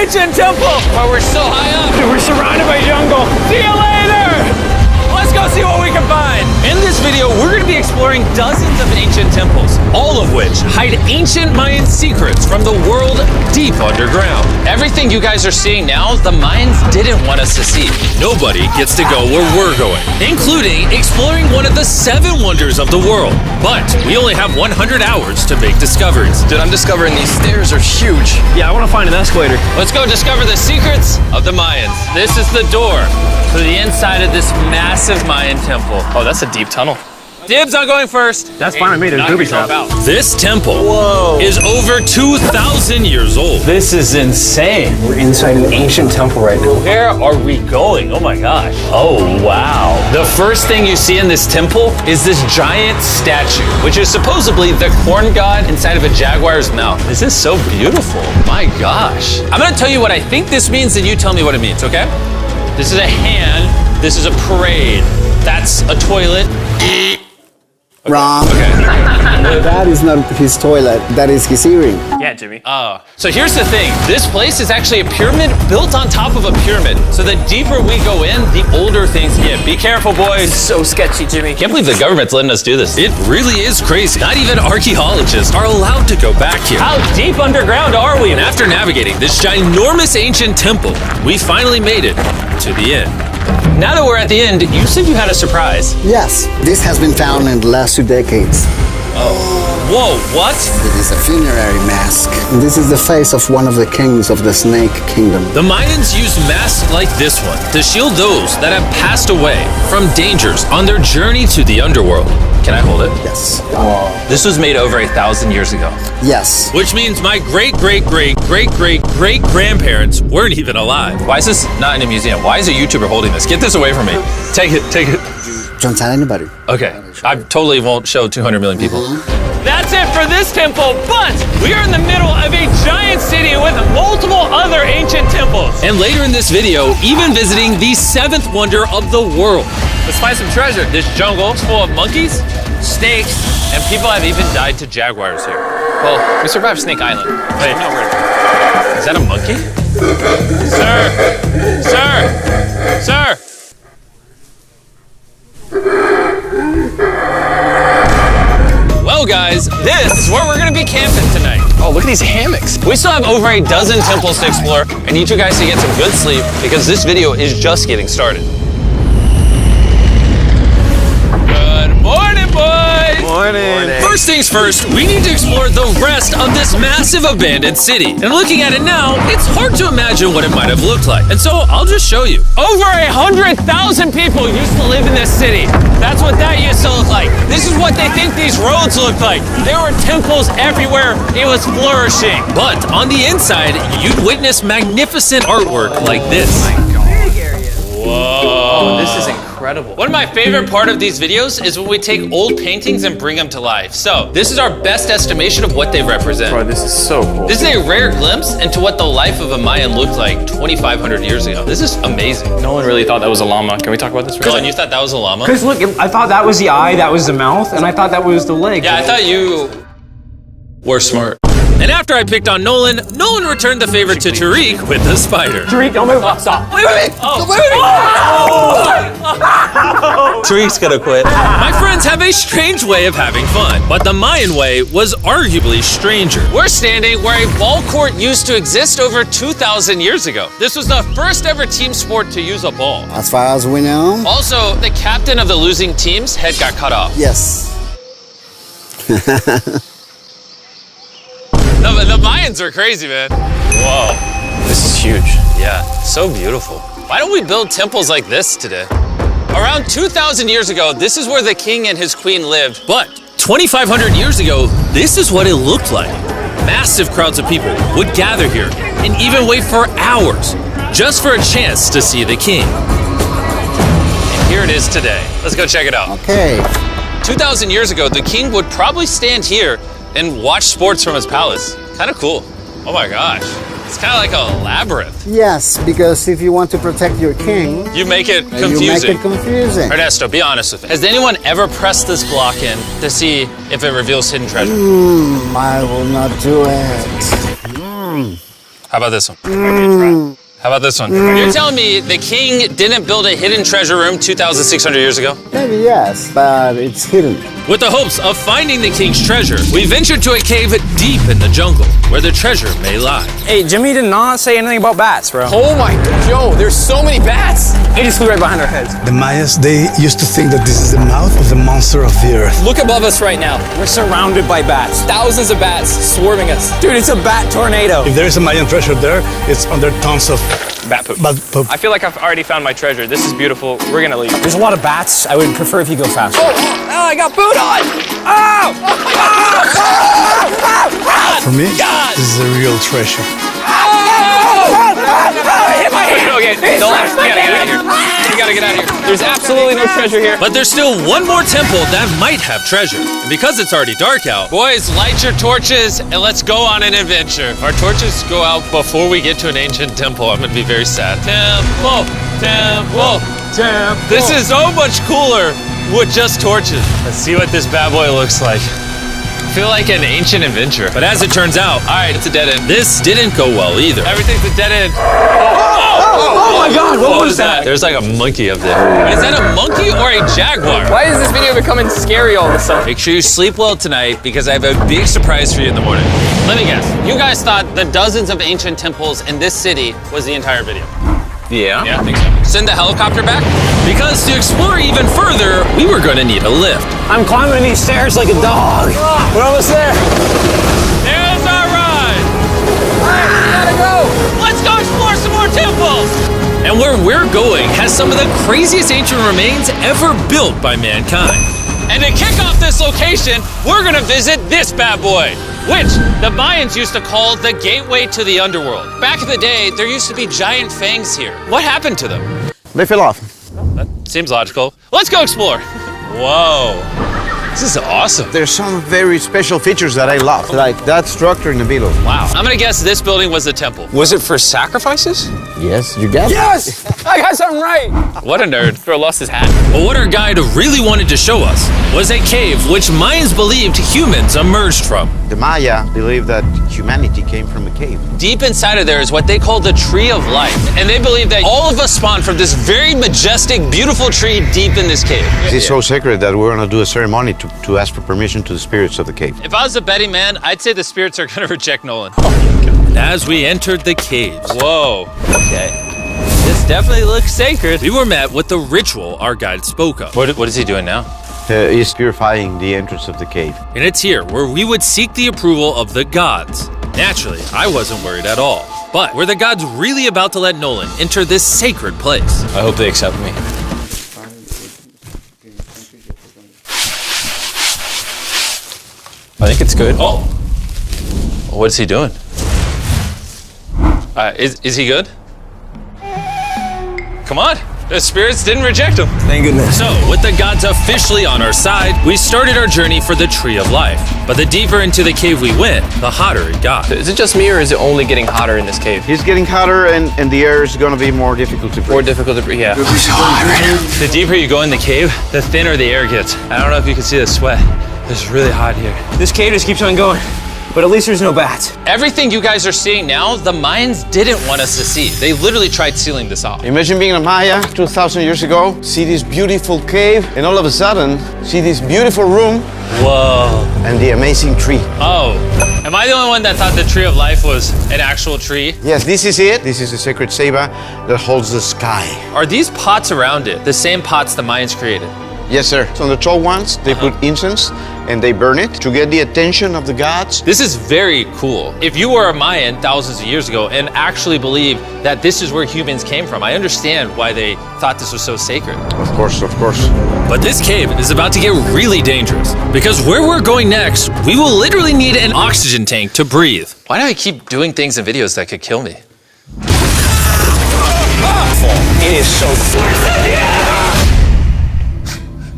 ancient temple. But we're so high up. Dude, we're surrounded by jungle. See you later. Let's go see what we can find. In this video, we're going to be exploring dozens of ancient temples, all of which hide ancient Mayan secrets from the world deep underground. Everything you guys are seeing now, the Mayans didn't want us to see. Nobody gets to go where we're going, including exploring one of the 7 wonders of the world. But we only have 100 hours to make discoveries. Dude, I'm discovering these stairs are huge. Yeah, I want to find an escalator. Let's go discover the secrets of the Mayans. This is the door to the inside of this massive Mayan temple. Oh, that's a deep tunnel. Dibs on going first. That's fine with me, there's booby traps. This temple Whoa. is over 2,000 years old. This is insane. We're inside an ancient temple right now. Where are we going? Oh my gosh. Oh, wow. The first thing you see in this temple is this giant statue, which is supposedly the corn god inside of a jaguar's mouth. This is so beautiful. My gosh. I'm gonna tell you what I think this means, and you tell me what it means, okay? This is a hand. This is a parade. That's a toilet. Wrong. Okay. That is not his toilet. That is his earring. Yeah, Jimmy. Oh. So here's the thing. This place is actually a pyramid built on top of a pyramid. So the deeper we go in, the older things get. Be careful, boys. So sketchy, Jimmy. Can't believe the government's letting us do this. It really is crazy. Not even archaeologists are allowed to go back here. How deep underground are we? And after navigating this ginormous ancient temple, we finally made it to the end. Now that we're at the end, you said you had a surprise. Yes, this has been found in the last 2 decades. Whoa, what? It is a funerary mask. This is the face of one of the kings of the Snake Kingdom. The Mayans used masks like this one to shield those that have passed away from dangers on their journey to the underworld. Can I hold it? Yes. This was made over 1,000 years ago. Yes. Which means my great-great-great-great-great-grandparents weren't even alive. Why is this not in a museum? Why is a YouTuber holding this? Get this away from me. Take it, take it. Don't tell anybody. Okay, I totally won't show 200 million people. That's it for this temple, but we are in the middle of a giant city with multiple other ancient temples. And later in this video, even visiting the 7th wonder of the world. Let's find some treasure. This jungle is full of monkeys, snakes, and people have even died to jaguars here. Well, we survived Snake Island. Wait, no, is that a monkey? Sir! Sir! Sir! Well, guys, this is where we're gonna be camping tonight. Oh, look at these hammocks. We still have over a dozen temples to explore. I need you guys to get some good sleep because this video is just getting started. Good morning, boys! Morning. First things first, we need to explore the rest of this massive abandoned city. And looking at it now, it's hard to imagine what it might have looked like. And so I'll just show you. Over 100,000 people used to live in this city. That's what that used to look like. This is what they think these roads look like. There were temples everywhere. It was flourishing. But on the inside, you'd witness magnificent artwork like this. Whoa. This is incredible. One of my favorite part of these videos is when we take old paintings and bring them to life. So this is our best estimation of what they represent. Bro, this is so cool. This is a rare glimpse into what the life of a Mayan looked like 2,500 years ago. This is amazing. No one really thought that was a llama. Can we talk about this? Colin, you thought that was a llama? Because look, I thought that was the eye, that was the mouth, and I thought that was the leg. Yeah, I thought you were smart. And after I picked on Nolan returned the favor to Tariq with the spider. Tariq, don't move. Stop. Wait. Tariq's gonna quit. My friends have a strange way of having fun, but the Mayan way was arguably stranger. We're standing where a ball court used to exist over 2,000 years ago. This was the first ever team sport to use a ball. As far as we know. Also, the captain of the losing team's head got cut off. Yes. The Mayans are crazy, man. Whoa. This is huge. Yeah, so beautiful. Why don't we build temples like this today? Around 2,000 years ago, this is where the king and his queen lived. But 2,500 years ago, this is what it looked like. Massive crowds of people would gather here and even wait for hours just for a chance to see the king. And here it is today. Let's go check it out. Okay. 2,000 years ago, the king would probably stand here and watch sports from his palace. Kind of cool. Oh my gosh. It's kind of like a labyrinth. Yes, because if you want to protect your king, You make it you make confusing. it confusing. Ernesto, be honest with me. Has anyone ever pressed this block in to see if it reveals hidden treasure? I will not do it. How about this one? How about this one? You're telling me the king didn't build a hidden treasure room 2,600 years ago? Maybe yes, but it's hidden. With the hopes of finding the king's treasure, we ventured to a cave deep in the jungle where the treasure may lie. Hey, Jimmy did not say anything about bats, bro. Oh my god, yo, there's so many bats. They just flew right behind our heads. The Mayas, they used to think that this is the mouth of the monster of the earth. Look above us right now. We're surrounded by bats. Thousands of bats swarming us. Dude, it's a bat tornado. If there is a Mayan treasure there, it's under tons of Bat poop. bat poop. I feel like I've already found my treasure. This is beautiful. We're gonna leave. There's a lot of bats. I would prefer if you go faster. Oh, I got food on! Oh! For me, this is a real treasure. Hit my hand! Okay, no, we gotta get out of here. We gotta get out of here. There's absolutely no treasure here. But there's still one more temple that might have treasure. And because it's already dark out, boys, light your torches and let's go on an adventure. If our torches go out before we get to an ancient temple, I'm gonna be very sad. Temple, temple, temple. This is so much cooler with just torches. Let's see what this bad boy looks like. I feel like an ancient adventure. But as it turns out, all right, it's a dead end. This didn't go well either. Everything's a dead end. Oh my god, what was that? There's like a monkey up there. Is that a monkey or a jaguar? Why is this video becoming scary all of a sudden? Make sure you sleep well tonight because I have a big surprise for you in the morning. Let me guess. You guys thought the dozens of ancient temples in this city was the entire video. Yeah. Yeah, I think so. Send the helicopter back? Because to explore even further, we were going to need a lift. I'm climbing these stairs like a dog. We're almost there. There's our ride! Gotta go! Let's go explore some more temples! And where we're going has some of the craziest ancient remains ever built by mankind. And to kick off this location, we're gonna visit this bad boy, which the Mayans used to call the gateway to the underworld. Back in the day, there used to be giant fangs here. What happened to them? They fell off. That seems logical. Let's go explore. Whoa, this is awesome. There's some very special features that I love, like that structure in the middle. Wow. I'm gonna guess this building was the temple. Was it for sacrifices? Yes, you get it. Yes! I got something right. What a nerd. Throw lost his hat. But what our guide really wanted to show us was a cave which Mayans believed humans emerged from. The Maya believe that humanity came from a cave. Deep inside of there is what they call the Tree of Life. And they believe that all of us spawned from this very majestic, beautiful tree deep in this cave. It's so sacred that we're gonna do a ceremony to ask for permission to the spirits of the cave. If I was a betting man, I'd say the spirits are gonna reject Nolan. And as we entered the caves, whoa, okay. This definitely looks sacred. We were met with the ritual our guide spoke of. What is he doing now? He's purifying the entrance of the cave. And it's here where we would seek the approval of the gods. Naturally, I wasn't worried at all. But were the gods really about to let Nolan enter this sacred place? I hope they accept me. I think it's good. Oh, what is he doing? Is he good? Come on. The spirits didn't reject him. Thank goodness. So, with the gods officially on our side, we started our journey for the Tree of Life. But the deeper into the cave we went, the hotter it got. Is it just me or is it only getting hotter in this cave? It's getting hotter and the air is gonna be more difficult to breathe. More difficult to breathe, yeah. The deeper you go in the cave, the thinner the air gets. I don't know if you can see the sweat. It's really hot here. This cave just keeps on going. But at least there's no bats. Everything you guys are seeing now, the Mayans didn't want us to see. They literally tried sealing this off. Imagine being a Maya 2,000 years ago, see this beautiful cave, and all of a sudden, see this beautiful room Whoa. and the amazing tree. Oh, am I the only one that thought the Tree of Life was an actual tree? Yes, this is it. This is the sacred ceiba that holds the sky. Are these pots around it the same pots the Mayans created? Yes, sir. So on the tall ones, they put incense and they burn it to get the attention of the gods. This is very cool. If you were a Mayan thousands of years ago and actually believed that this is where humans came from, I understand why they thought this was so sacred. Of course, of course. But this cave is about to get really dangerous because where we're going next, we will literally need an oxygen tank to breathe. Why do I keep doing things in videos that could kill me? It is so cool.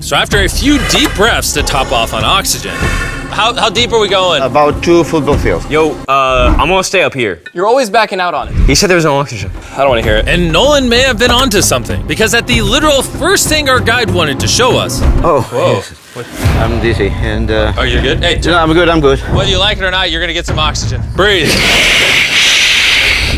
So after a few deep breaths to top off on oxygen, how deep are we going? About 2 football fields. Yo, I'm gonna stay up here. You're always backing out on it. He said there was no oxygen. I don't want to hear it. And Nolan may have been onto something because at the literal first thing our guide wanted to show us. Oh, Whoa. yes. I'm dizzy and... Are you good? Hey, no, I'm good, I'm good. whether you like it or not, you're gonna get some oxygen. Breathe.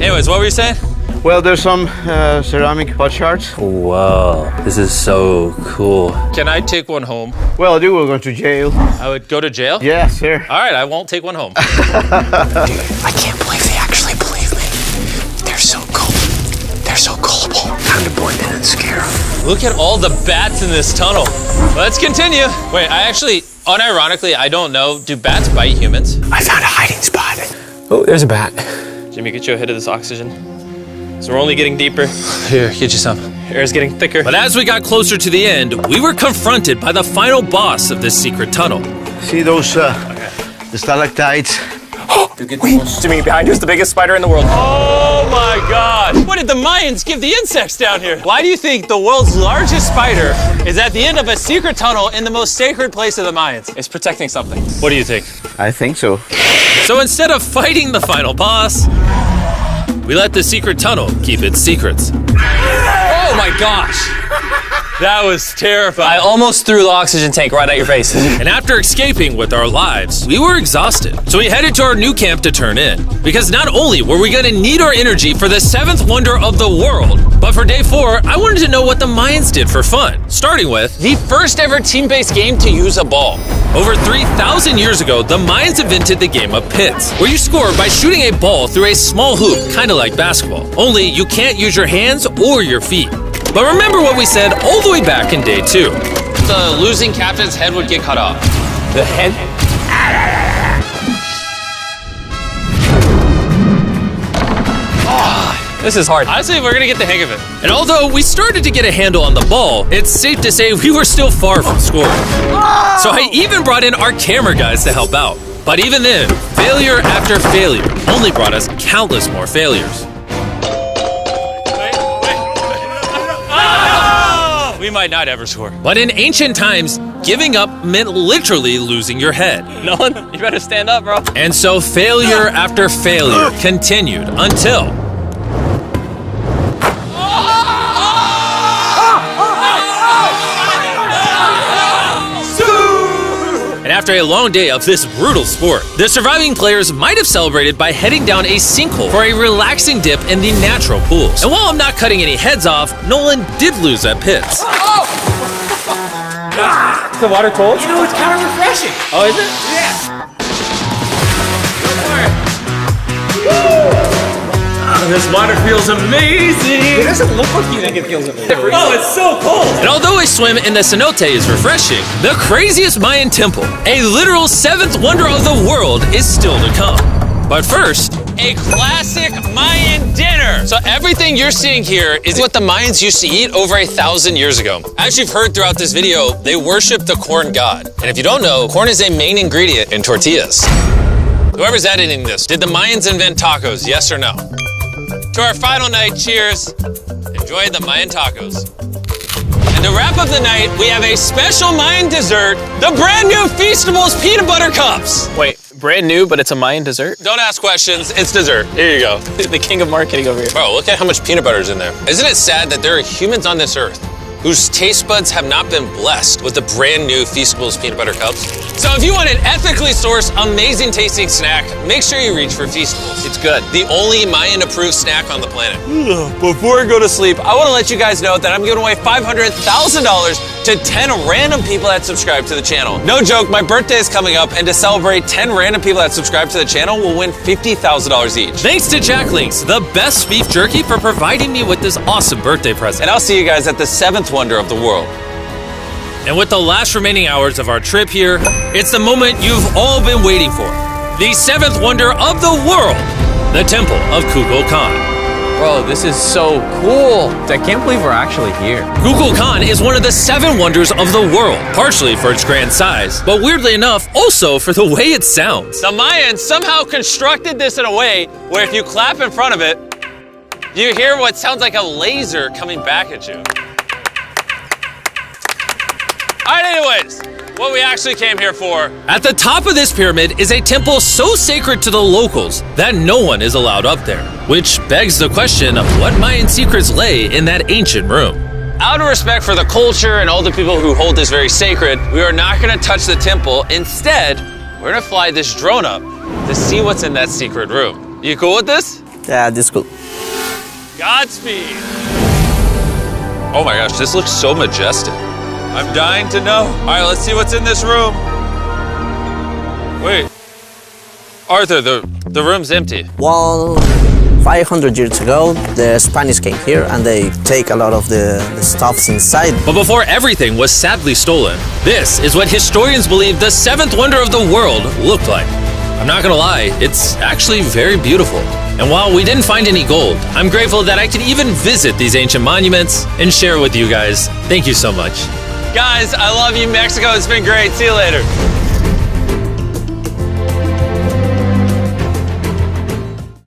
Anyways, what were you saying? Well, there's some ceramic pot shards. Whoa, this is so cool. Can I take one home? Well, you will go to jail. I would go to jail? Yes, sir. All right, I won't take one home. I can't believe they actually believe me. They're so cool. They're so gullible. Time to blend in and scare them. Look at all the bats in this tunnel. Let's continue. Wait, I actually, unironically, I don't know. Do bats bite humans? I found a hiding spot. Oh, there's a bat. Jimmy, get you a hit of this oxygen. So we're only getting deeper. Here, get you some. Air's getting thicker. But as we got closer to the end, we were confronted by the final boss of this secret tunnel. See those the stalactites? Jimmy, behind you is the biggest spider in the world. Oh my God! What did the Mayans give the insects down here? Why do you think the world's largest spider is at the end of a secret tunnel in the most sacred place of the Mayans? It's protecting something. What do you think? I think so. So instead of fighting the final boss, we let the secret tunnel keep its secrets. Oh my gosh! That was terrifying. I almost threw the oxygen tank right at your face. And after escaping with our lives, we were exhausted. So we headed to our new camp to turn in. Because not only were we gonna need our energy for the 7th wonder of the world, but for day 4, I wanted to know what the Mayans did for fun. Starting with the first ever team-based game to use a ball. Over 3,000 years ago, the Mayans invented the game of pits, where you score by shooting a ball through a small hoop, kind of like basketball. Only you can't use your hands or your feet. But remember what we said all the way back in day 2. The losing captain's head would get cut off. The head? This is hard. Honestly, we're gonna get the hang of it. And although we started to get a handle on the ball, it's safe to say we were still far from scoring. So I even brought in our camera guys to help out. But even then, failure after failure only brought us countless more failures. We might not ever score. But in ancient times, giving up meant literally losing your head. Nolan, you better stand up, bro. And so failure after failure continued until... And after a long day of this brutal sport, the surviving players might have celebrated by heading down a sinkhole for a relaxing dip in the natural pools. And while I'm not cutting any heads off, Nolan did lose at pits. Is the water cold? You know, it's kind of refreshing. Oh, is it? This water feels amazing! It doesn't look like you think it feels amazing. Oh, it's so cold! And although a swim in the cenote is refreshing, the craziest Mayan temple, a literal 7th wonder of the world, is still to come. But first, a classic Mayan dinner! So everything you're seeing here is what the Mayans used to eat over 1,000 years ago. As you've heard throughout this video, they worship the corn god. And if you don't know, corn is a main ingredient in tortillas. Whoever's editing this, did the Mayans invent tacos, yes or no? To our final night, cheers. Enjoy the Mayan tacos. And to wrap up the night, we have a special Mayan dessert, the brand new Feastables peanut butter cups. Wait, brand new, but it's a Mayan dessert? Don't ask questions, it's dessert. Here you go. The king of marketing over here. Bro, look at how much peanut butter is in there. Isn't it sad that there are humans on this earth whose taste buds have not been blessed with the brand new Feastables peanut butter cups? So if you want an ethically sourced, amazing tasting snack, make sure you reach for Feastables. It's good. The only Mayan approved snack on the planet. Before I go to sleep, I want to let you guys know that I'm giving away $500,000 to 10 random people that subscribe to the channel. No joke, my birthday is coming up, and to celebrate, 10 random people that subscribe to the channel will win $50,000 each. Thanks to Jack Links, the best beef jerky, for providing me with this awesome birthday present. And I'll see you guys at the 7th wonder of the world. And with the last remaining hours of our trip here, it's the moment you've all been waiting for. The 7th wonder of the world, the Temple of Kukulkan. Bro, this is so cool. I can't believe we're actually here. Kukulkan is one of the 7 wonders of the world, partially for its grand size, but weirdly enough, also for the way it sounds. The Mayans somehow constructed this in a way where if you clap in front of it, you hear what sounds like a laser coming back at you. All right, anyways, what we actually came here for. At the top of this pyramid is a temple so sacred to the locals that no one is allowed up there, which begs the question of what Mayan secrets lay in that ancient room. Out of respect for the culture and all the people who hold this very sacred, we are not gonna touch the temple. Instead, we're gonna fly this drone up to see what's in that secret room. You cool with this? Yeah, this is cool. Godspeed. Oh my gosh, this looks so majestic. I'm dying to know. All right, let's see what's in this room. Wait. Arthur, the room's empty. Well, 500 years ago, the Spanish came here and they take a lot of the stuffs inside. But before everything was sadly stolen, this is what historians believe the seventh wonder of the world looked like. I'm not gonna lie, it's actually very beautiful. And while we didn't find any gold, I'm grateful that I could even visit these ancient monuments and share with you guys. Thank you so much. Guys, I love you, Mexico. It's been great. See you later.